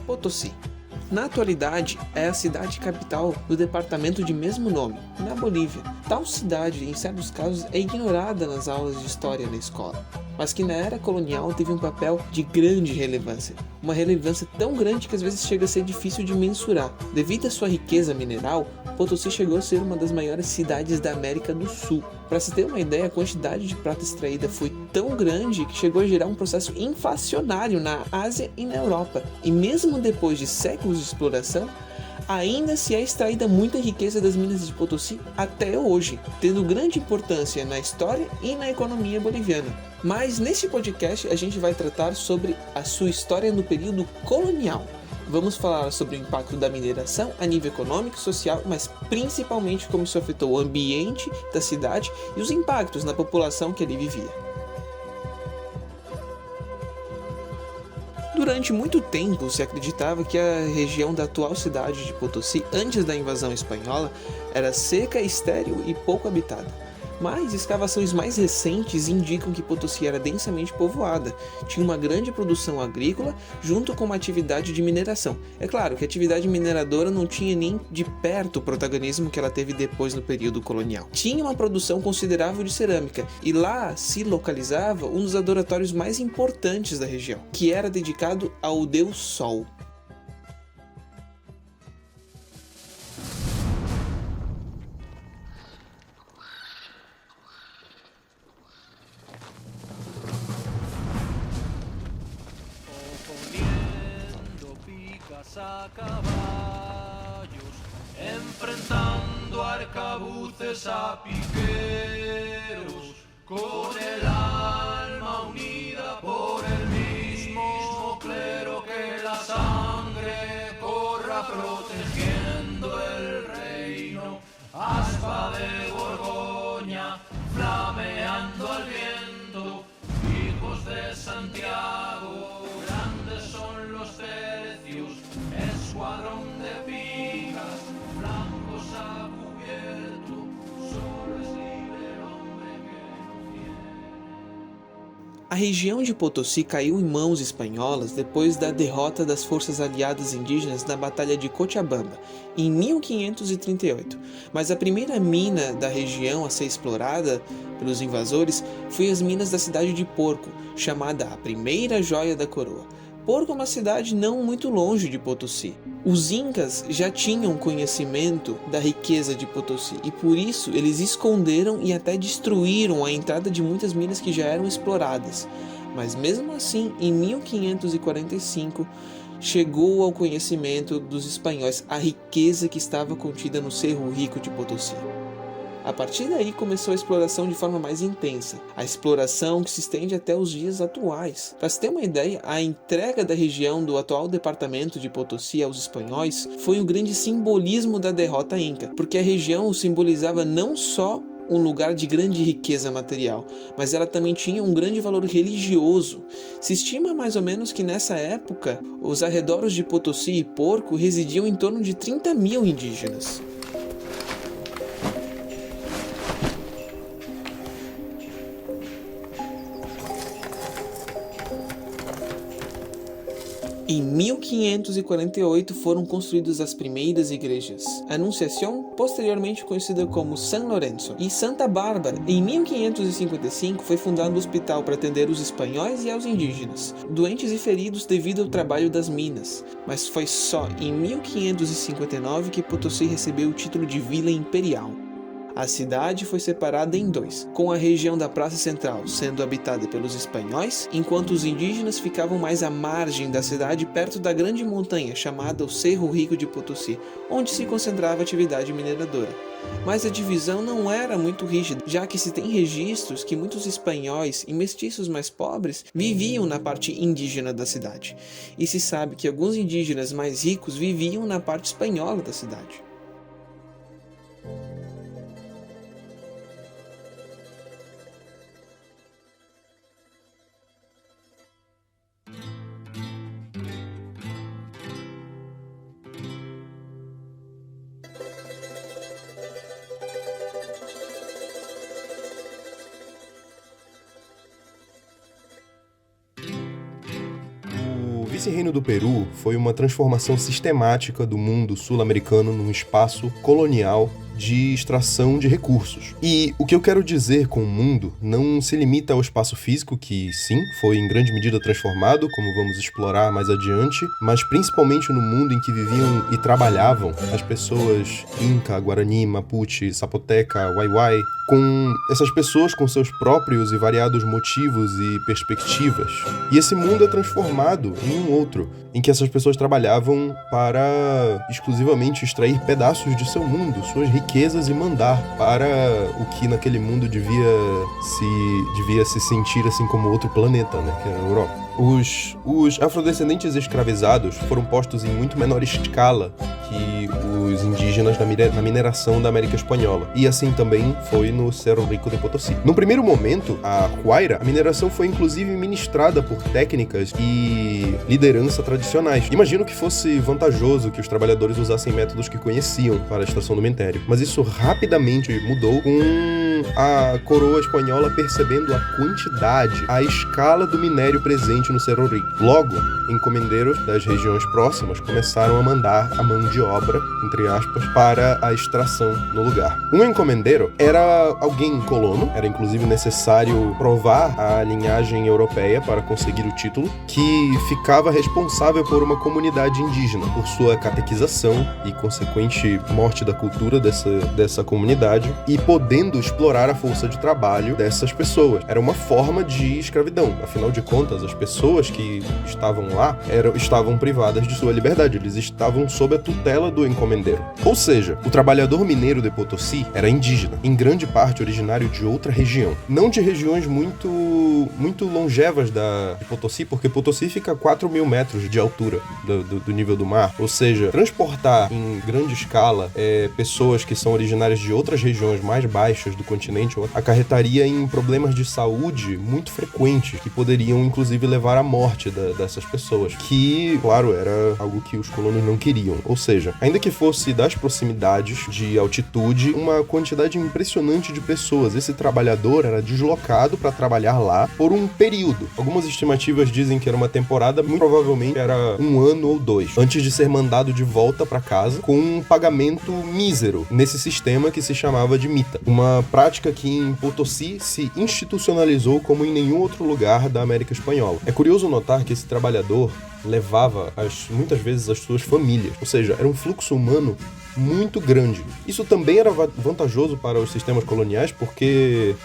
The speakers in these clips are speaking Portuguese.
Potosí. Na atualidade, é a cidade capital do departamento de mesmo nome, na Bolívia. Tal cidade, em certos casos, é ignorada nas aulas de história na escola, mas que na era colonial teve um papel de grande relevância. Uma relevância tão grande que às vezes chega a ser difícil de mensurar. Devido à sua riqueza mineral, Potosí chegou a ser uma das maiores cidades da América do Sul. Para se ter uma ideia, a quantidade de prata extraída foi tão grande que chegou a gerar um processo inflacionário na Ásia e na Europa. E mesmo depois de séculos de exploração, ainda se é extraída muita riqueza das minas de Potosí até hoje, tendo grande importância na história e na economia boliviana. Mas nesse podcast a gente vai tratar sobre a sua história no período colonial. Vamos falar sobre o impacto da mineração a nível econômico e social, mas principalmente como isso afetou o ambiente da cidade e os impactos na população que ali vivia. Durante muito tempo se acreditava que a região da atual cidade de Potosí, antes da invasão espanhola, era seca, estéril e pouco habitada. Mas escavações mais recentes indicam que Potosí era densamente povoada, tinha uma grande produção agrícola junto com uma atividade de mineração. É claro que a atividade mineradora não tinha nem de perto o protagonismo que ela teve depois no período colonial. Tinha uma produção considerável de cerâmica e lá se localizava um dos adoratórios mais importantes da região, que era dedicado ao deus Sol. A caballos, enfrentando arcabuces a piqueros, con el alma unida por el mismo clero, que la sangre corra protegiendo el reino, aspa de Borgoña, flameando al viento, hijos de Santiago, grandes son los tercios, escuadrón de picas, blancos a cubierto, solo es libre el hombre que no tiene. A região de Potosí caiu em mãos espanholas depois da derrota das forças aliadas indígenas na Batalha de Cochabamba, em 1538. Mas a primeira mina da região a ser explorada pelos invasores foi as minas da cidade de Porco, chamada a Primeira Joia da Coroa. Porco é uma cidade não muito longe de Potosí. Os incas já tinham conhecimento da riqueza de Potosí e por isso eles esconderam e até destruíram a entrada de muitas minas que já eram exploradas. Mas mesmo assim, em 1545, chegou ao conhecimento dos espanhóis a riqueza que estava contida no Cerro Rico de Potosí. A partir daí começou a exploração de forma mais intensa, a exploração que se estende até os dias atuais. Para se ter uma ideia, a entrega da região do atual departamento de Potosí aos espanhóis foi um grande simbolismo da derrota inca, porque a região simbolizava não só um lugar de grande riqueza material, mas ela também tinha um grande valor religioso. Se estima mais ou menos que nessa época, os arredores de Potosí e Porco residiam em torno de 30 mil indígenas. Em 1548 foram construídas as primeiras igrejas, Anunciación, posteriormente conhecida como San Lorenzo, e Santa Bárbara. Em 1555 foi fundado um hospital para atender os espanhóis e aos indígenas, doentes e feridos devido ao trabalho das minas. Mas foi só em 1559 que Potosí recebeu o título de Vila Imperial. A cidade foi separada em dois, com a região da Praça Central sendo habitada pelos espanhóis, enquanto os indígenas ficavam mais à margem da cidade, perto da grande montanha chamada o Cerro Rico de Potosí, onde se concentrava a atividade mineradora. Mas a divisão não era muito rígida, já que se tem registros que muitos espanhóis e mestiços mais pobres viviam na parte indígena da cidade, e se sabe que alguns indígenas mais ricos viviam na parte espanhola da cidade. O vice-reino do Peru foi uma transformação sistemática do mundo sul-americano num espaço colonial de extração de recursos. E o que eu quero dizer com o mundo não se limita ao espaço físico, que sim, foi em grande medida transformado, como vamos explorar mais adiante, mas principalmente no mundo em que viviam e trabalhavam as pessoas Inca, Guarani, Mapuche, Zapoteca, Waiwai, com essas pessoas com seus próprios e variados motivos e perspectivas. E esse mundo é transformado em um outro, em que essas pessoas trabalhavam para exclusivamente extrair pedaços de seu mundo, suas riquezas e mandar para o que naquele mundo devia se sentir assim como outro planeta, né, que era a Europa. Os afrodescendentes escravizados foram postos em muito menor escala que os indígenas na mineração da América Espanhola. E assim também foi no Cerro Rico de Potosí. No primeiro momento, a Huayra, a mineração foi inclusive ministrada por técnicas e liderança tradicionais. Imagino que fosse vantajoso que os trabalhadores usassem métodos que conheciam para a extração do minério. Mas isso rapidamente mudou com a coroa espanhola percebendo a quantidade, a escala do minério presente no Cerro Rico. Logo, encomendeiros das regiões próximas começaram a mandar a mão de obra, entre aspas, para a extração no lugar. Um encomendeiro era alguém colono, era inclusive necessário provar a linhagem europeia para conseguir o título, que ficava responsável por uma comunidade indígena, por sua catequização e consequente morte da cultura dessa comunidade e podendo explorar a força de trabalho dessas pessoas. Era uma forma de escravidão. Afinal de contas, as pessoas que estavam lá estavam privadas de sua liberdade. Eles estavam sob a tutela do encomendeiro. Ou seja, o trabalhador mineiro de Potosí era indígena, em grande parte originário de outra região. Não de regiões muito longevas de Potosí, porque Potosí fica a 4.000 metros de altura do nível do mar. Ou seja, transportar em grande escala pessoas que são originárias de outras regiões mais baixas do continente acarretaria em problemas de saúde muito frequentes, que poderiam inclusive levar à morte dessas pessoas, que, claro, era algo que os colonos não queriam. Ou seja, ainda que fosse das proximidades de altitude, uma quantidade impressionante de pessoas. Esse trabalhador era deslocado para trabalhar lá por um período. Algumas estimativas dizem que era uma temporada, muito provavelmente era 1 ano ou 2, antes de ser mandado de volta para casa com um pagamento mísero nesse sistema que se chamava de mita. Uma prática que em Potosí se institucionalizou como em nenhum outro lugar da América Espanhola. É curioso notar que esse trabalhador levava muitas vezes as suas famílias, ou seja, era um fluxo humano muito grande. Isso também era vantajoso para os sistemas coloniais, porque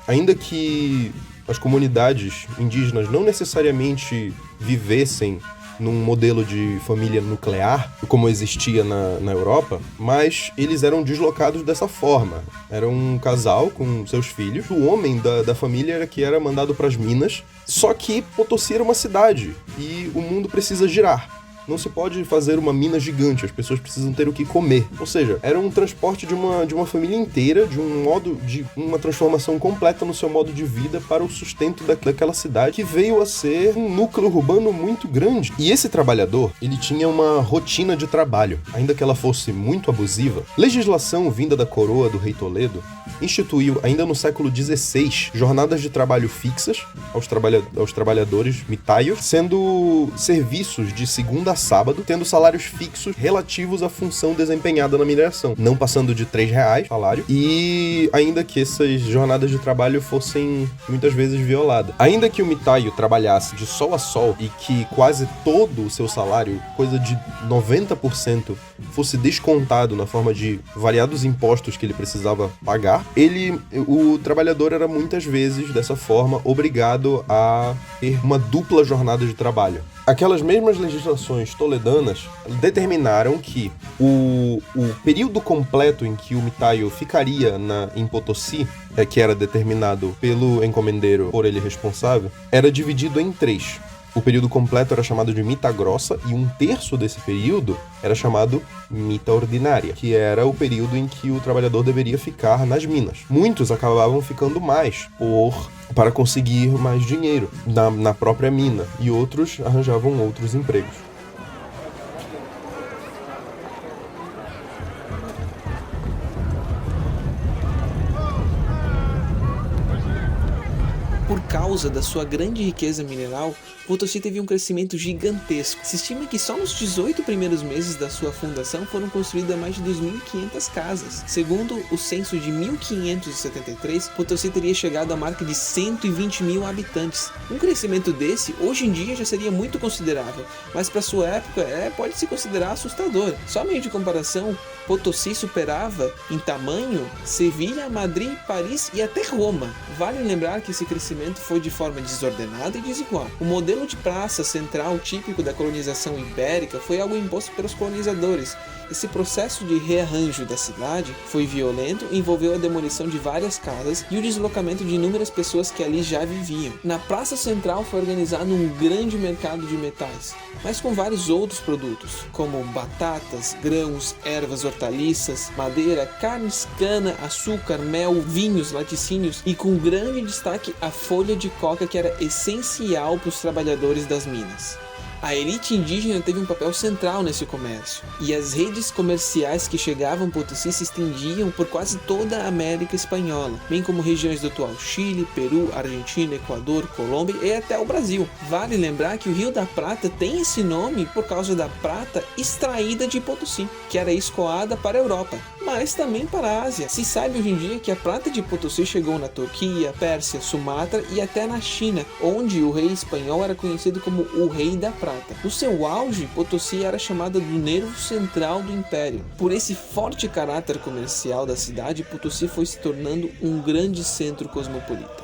ainda que as comunidades indígenas não necessariamente vivessem num modelo de família nuclear, como existia na Europa, mas eles eram deslocados dessa forma. Era um casal com seus filhos, o homem da família era mandado para as minas, só que Potosí era uma cidade e o mundo precisa girar. Não se pode fazer uma mina gigante, as pessoas precisam ter o que comer. Ou seja, era um transporte de uma família inteira, de uma transformação completa no seu modo de vida para o sustento daquela cidade, que veio a ser um núcleo urbano muito grande. E esse trabalhador, ele tinha uma rotina de trabalho, ainda que ela fosse muito abusiva. Legislação vinda da coroa do rei Toledo instituiu, ainda no século XVI, jornadas de trabalho fixas aos trabalhadores mitaios, sendo serviços de segunda a sábado, tendo salários fixos relativos à função desempenhada na mineração, não passando de R$3 salário, e ainda que essas jornadas de trabalho fossem muitas vezes violadas. Ainda que o mitaio trabalhasse de sol a sol e que quase todo o seu salário, coisa de 90%, fosse descontado na forma de variados impostos que ele precisava pagar, o trabalhador era muitas vezes, dessa forma, obrigado a ter uma dupla jornada de trabalho. Aquelas mesmas legislações toledanas determinaram que o período completo em que o mitaio ficaria em Potosí, que era determinado pelo encomendeiro, por ele responsável, era dividido em 3. O período completo era chamado de mita grossa e 1/3 desse período era chamado mita ordinária, que era o período em que o trabalhador deveria ficar nas minas. Muitos acabavam ficando mais para conseguir mais dinheiro na própria mina, e outros arranjavam outros empregos. Por causa causa da sua grande riqueza mineral, Potosí teve um crescimento gigantesco. Se estima que só nos 18 primeiros meses da sua fundação foram construídas mais de 2.500 casas. Segundo o censo de 1573, Potosí teria chegado à marca de 120 mil habitantes. Um crescimento desse, hoje em dia, já seria muito considerável, mas para sua época pode se considerar assustador. Só meio de comparação, Potosí superava em tamanho Sevilha, Madrid, Paris e até Roma. Vale lembrar que esse crescimento foi de forma desordenada e desigual. O modelo de praça central típico da colonização ibérica foi algo imposto pelos colonizadores. Esse processo de rearranjo da cidade foi violento e envolveu a demolição de várias casas e o deslocamento de inúmeras pessoas que ali já viviam. Na praça central foi organizado um grande mercado de metais, mas com vários outros produtos, como batatas, grãos, ervas, hortaliças, madeira, carnes, cana, açúcar, mel, vinhos, laticínios e com grande destaque a folha de coca, que era essencial para os trabalhadores das minas. A elite indígena teve um papel central nesse comércio, e as redes comerciais que chegavam a Potosí se estendiam por quase toda a América Espanhola, bem como regiões do atual Chile, Peru, Argentina, Equador, Colômbia e até o Brasil. Vale lembrar que o Rio da Prata tem esse nome por causa da prata extraída de Potosí, que era escoada para a Europa, mas também para a Ásia. Se sabe hoje em dia que a prata de Potosí chegou na Turquia, Pérsia, Sumatra e até na China, onde o rei espanhol era conhecido como o Rei da Prata. No seu auge, Potosí era chamada do nervo central do império. Por esse forte caráter comercial da cidade, Potosí foi se tornando um grande centro cosmopolita.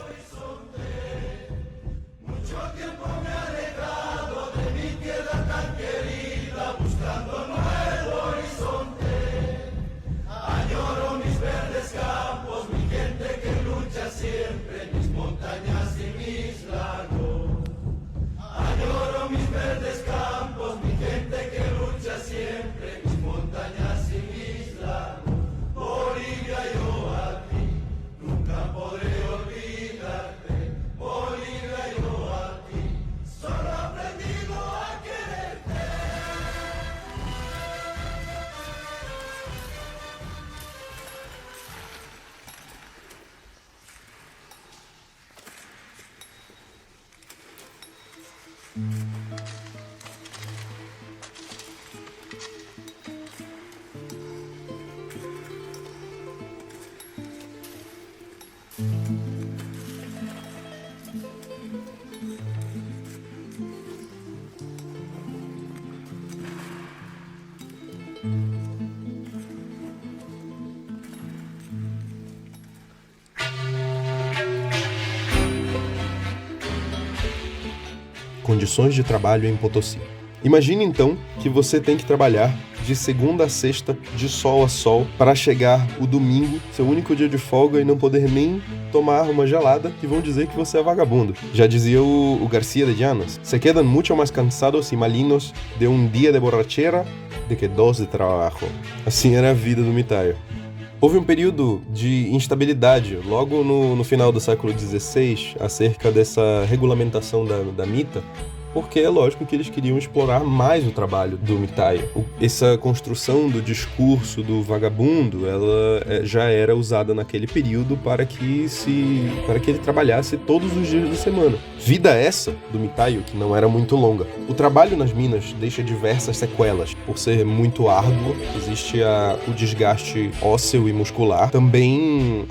Condições de trabalho em Potosí. Imagine então que você tem que trabalhar de segunda a sexta, de sol a sol, para chegar o domingo, seu único dia de folga, e não poder nem tomar uma gelada, que vão dizer que você é vagabundo. Já dizia o García de Llanos: se quedan mucho más cansados y malinos de un día de borrachera de que dos de trabajo. Assim era a vida do mitaio. Houve um período de instabilidade logo no final do século XVI acerca dessa regulamentação da mita, porque é lógico que eles queriam explorar mais o trabalho do mitaio. Essa construção do discurso do vagabundo, ela já era usada naquele período para que ele trabalhasse todos os dias da semana. Vida essa do mitaio que não era muito longa. O trabalho nas minas deixa diversas sequelas. Por ser muito árduo, existe o desgaste ósseo e muscular. Também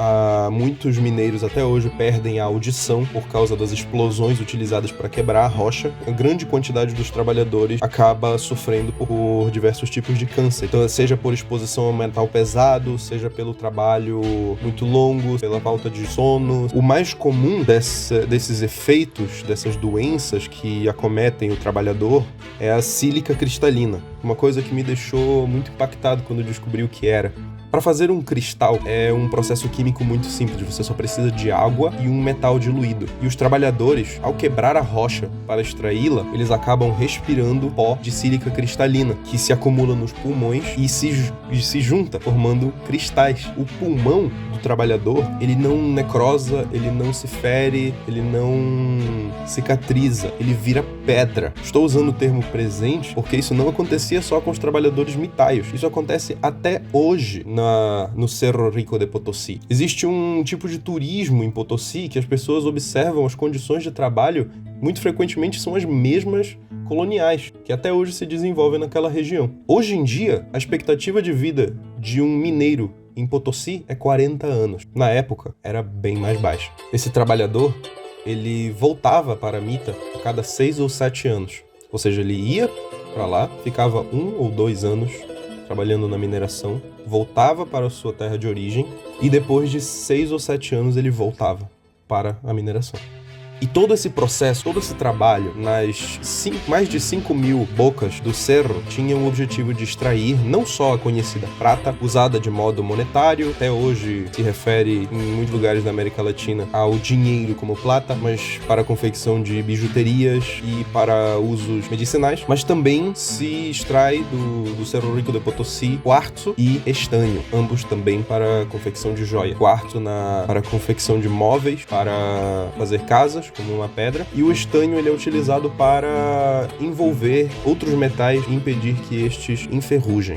muitos mineiros até hoje perdem a audição por causa das explosões utilizadas para quebrar a rocha. A grande quantidade dos trabalhadores acaba sofrendo por diversos tipos de câncer. Então, seja por exposição a metal pesado, seja pelo trabalho muito longo, pela falta de sono. O mais comum desses efeitos, dessas doenças que acometem o trabalhador, é a sílica cristalina. Uma coisa que me deixou muito impactado quando eu descobri o que era. Para fazer um cristal é um processo químico muito simples, você só precisa de água e um metal diluído. E os trabalhadores, ao quebrar a rocha para extraí-la, eles acabam respirando pó de sílica cristalina, que se acumula nos pulmões e se junta, formando cristais. O pulmão do trabalhador, ele não necrosa, ele não se fere, ele não cicatriza, ele vira pedra. Estou usando o termo presente porque isso não acontecia só com os trabalhadores mitaios. Isso acontece até hoje no Cerro Rico de Potosí. Existe um tipo de turismo em Potosí que as pessoas observam as condições de trabalho, muito frequentemente são as mesmas coloniais, que até hoje se desenvolvem naquela região. Hoje em dia, a expectativa de vida de um mineiro em Potosí é 40 anos. Na época, era bem mais baixa. Esse trabalhador, ele voltava para a Mita a cada 6 ou 7 anos. Ou seja, ele ia para lá, ficava 1 ou 2 anos trabalhando na mineração, voltava para a sua terra de origem e depois de 6 ou 7 anos ele voltava para a mineração. E todo esse processo, todo esse trabalho nas mais de 5.000 bocas do cerro tinha o objetivo de extrair não só a conhecida prata, usada de modo monetário, até hoje se refere em muitos lugares da América Latina ao dinheiro como plata, mas para a confecção de bijuterias e para usos medicinais, mas também se extrai do Cerro Rico de Potosí quartzo e estanho, ambos também para a confecção de joia. Quartzo para a confecção de móveis, para fazer casas, como uma pedra, e o estanho ele é utilizado para envolver outros metais e impedir que estes enferrujem.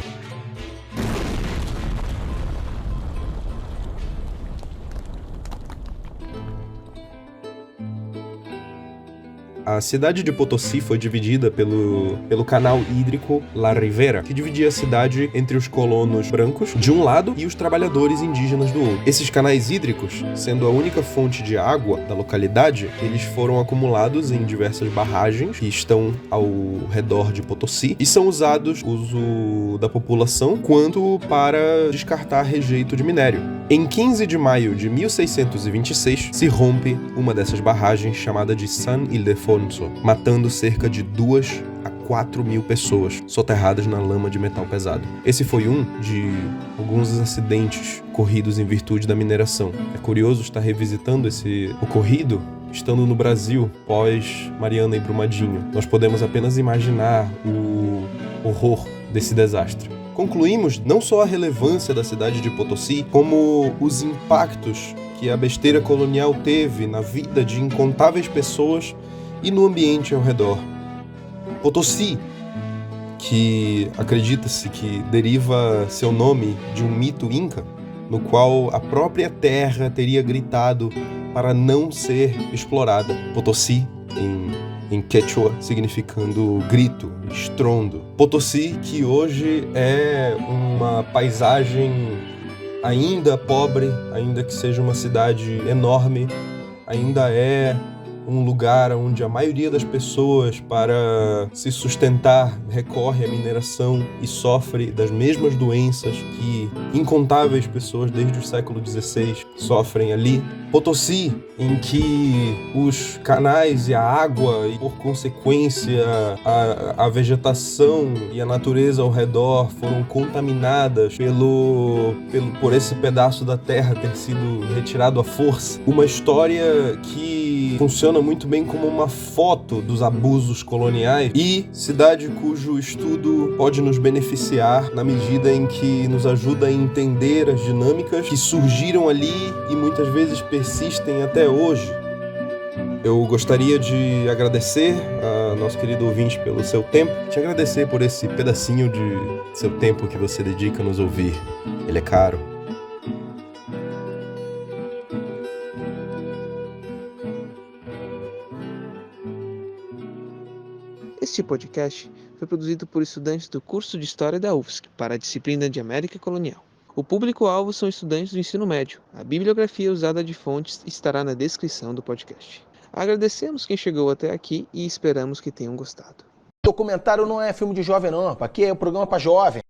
A cidade de Potosí foi dividida pelo canal hídrico La Rivera, que dividia a cidade entre os colonos brancos de um lado e os trabalhadores indígenas do outro. Esses canais hídricos, sendo a única fonte de água da localidade, eles foram acumulados em diversas barragens que estão ao redor de Potosí e são usados uso da população quanto para descartar rejeito de minério. Em 15 de maio de 1626, se rompe uma dessas barragens chamada de San Ildefonso, matando cerca de 2 a 4.000 pessoas soterradas na lama de metal pesado. Esse foi um de alguns acidentes ocorridos em virtude da mineração. É curioso estar revisitando esse ocorrido estando no Brasil pós Mariana e Brumadinho. Nós podemos apenas imaginar o horror desse desastre. Concluímos não só a relevância da cidade de Potosí, como os impactos que a besteira colonial teve na vida de incontáveis pessoas e no ambiente ao redor. Potosí, que acredita-se que deriva seu nome de um mito inca, no qual a própria terra teria gritado para não ser explorada. Potosí, em quechua, significando grito, estrondo. Potosí, que hoje é uma paisagem ainda pobre, ainda que seja uma cidade enorme, ainda é um lugar onde a maioria das pessoas, para se sustentar, recorre à mineração e sofre das mesmas doenças que incontáveis pessoas desde o século XVI sofrem ali. Potosí, em que os canais e a água, e por consequência a vegetação e a natureza ao redor foram contaminadas por esse pedaço da terra ter sido retirado à força. Uma história que funciona muito bem como uma foto dos abusos coloniais e cidade cujo estudo pode nos beneficiar na medida em que nos ajuda a entender as dinâmicas que surgiram ali e muitas vezes persistem até hoje. Eu gostaria de agradecer a nosso querido ouvinte pelo seu tempo, te agradecer por esse pedacinho de seu tempo que você dedica a nos ouvir. Ele é caro. Este podcast foi produzido por estudantes do curso de História da UFSC para a disciplina de América Colonial. O público-alvo são estudantes do ensino médio. A bibliografia usada de fontes estará na descrição do podcast. Agradecemos quem chegou até aqui e esperamos que tenham gostado. Documentário não é filme de jovem não, aqui é um programa para jovem.